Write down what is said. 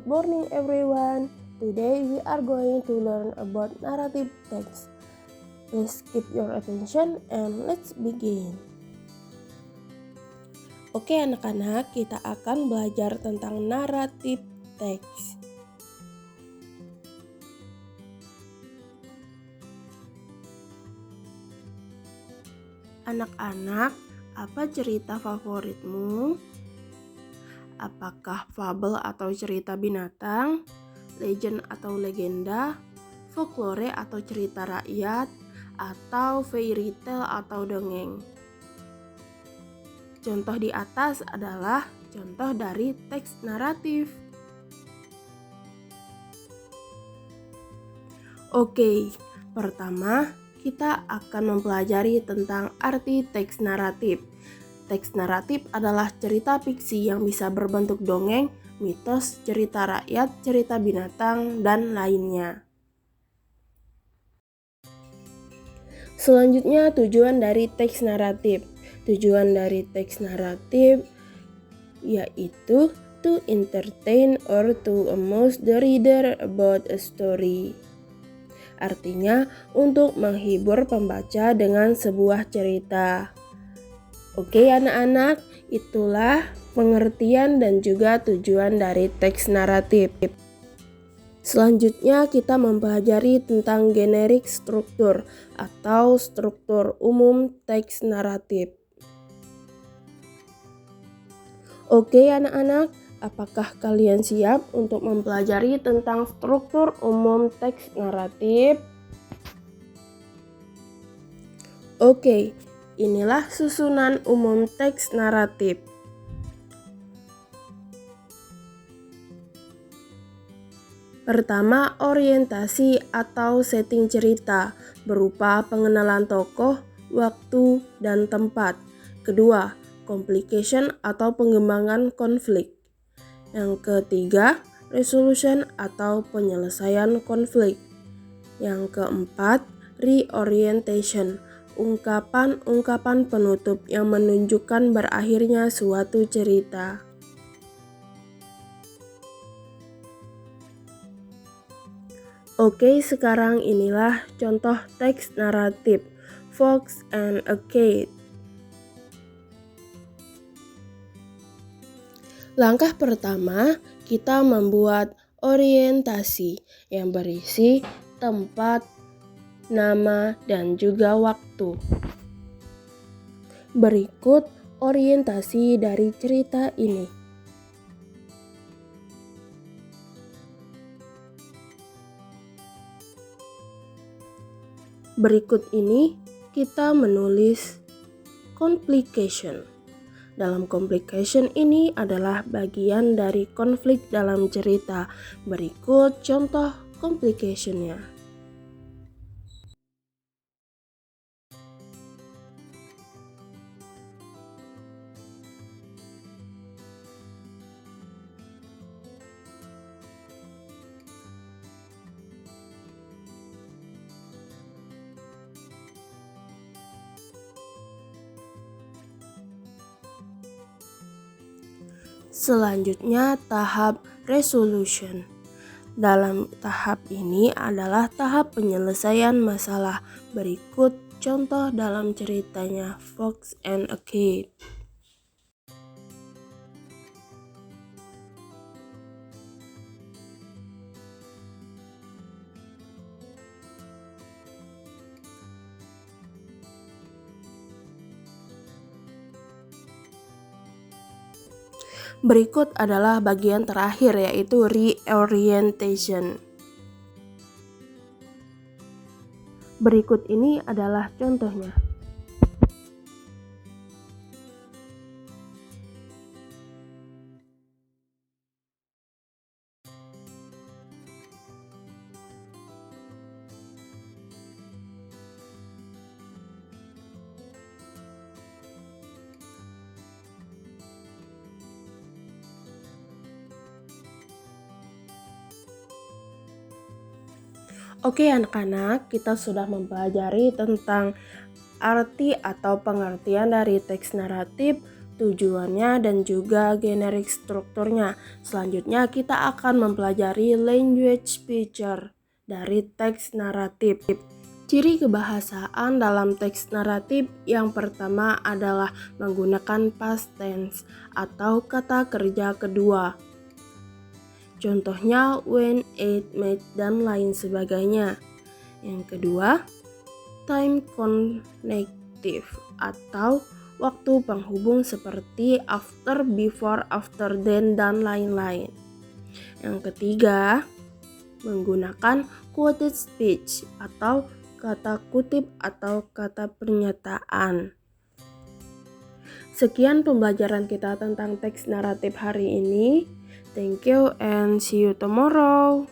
Good morning everyone. Today we are going to learn about narrative text. Please keep your attention and let's begin. Oke anak-anak, kita akan belajar tentang narrative text. Anak-anak, apa cerita favoritmu? Apakah fabel atau cerita binatang, legend atau legenda, folklore atau cerita rakyat, atau fairy tale atau dongeng? Contoh di atas adalah contoh dari teks naratif. Oke, pertama kita akan mempelajari tentang arti teks naratif. Teks naratif adalah cerita fiksi yang bisa berbentuk dongeng, mitos, cerita rakyat, cerita binatang, dan lainnya. Selanjutnya, tujuan dari teks naratif. Tujuan dari teks naratif yaitu to entertain or to amuse the reader about a story. Artinya, untuk menghibur pembaca dengan sebuah cerita. Oke anak-anak, itulah pengertian dan juga tujuan dari teks naratif. Selanjutnya kita mempelajari tentang generic struktur atau struktur umum teks naratif. Oke anak-anak, apakah kalian siap untuk mempelajari tentang struktur umum teks naratif? Oke, inilah susunan umum teks naratif. Pertama, orientasi atau setting cerita berupa pengenalan tokoh, waktu, dan tempat. Kedua, complication atau pengembangan konflik. Yang ketiga, resolution atau penyelesaian konflik. Yang keempat, reorientation, ungkapan-ungkapan penutup yang menunjukkan berakhirnya suatu cerita. Oke, sekarang inilah contoh teks naratif Fox and a Cat. Langkah pertama, kita membuat orientasi yang berisi tempat, nama, dan juga waktu. Berikut orientasi dari cerita ini. Berikut ini kita menulis complication. Dalam complication ini adalah bagian dari konflik dalam cerita. Berikut contoh complication-nya. Selanjutnya tahap resolution. Dalam tahap ini adalah tahap penyelesaian masalah. Berikut contoh dalam ceritanya Fox and a Cat. Berikut adalah bagian terakhir yaitu reorientation. Berikut ini adalah contohnya. Oke anak-anak, kita sudah mempelajari tentang arti atau pengertian dari teks naratif, tujuannya, dan juga generik strukturnya. Selanjutnya kita akan mempelajari language feature dari teks naratif. Ciri kebahasaan dalam teks naratif yang pertama adalah menggunakan past tense atau kata kerja kedua. Contohnya when, ate, made, dan lain sebagainya. Yang kedua, time connective atau waktu penghubung seperti after, before, after, then, dan lain-lain. Yang ketiga, menggunakan quoted speech atau kata kutip atau kata pernyataan. Sekian pembelajaran kita tentang teks naratif hari ini. Thank you and see you tomorrow.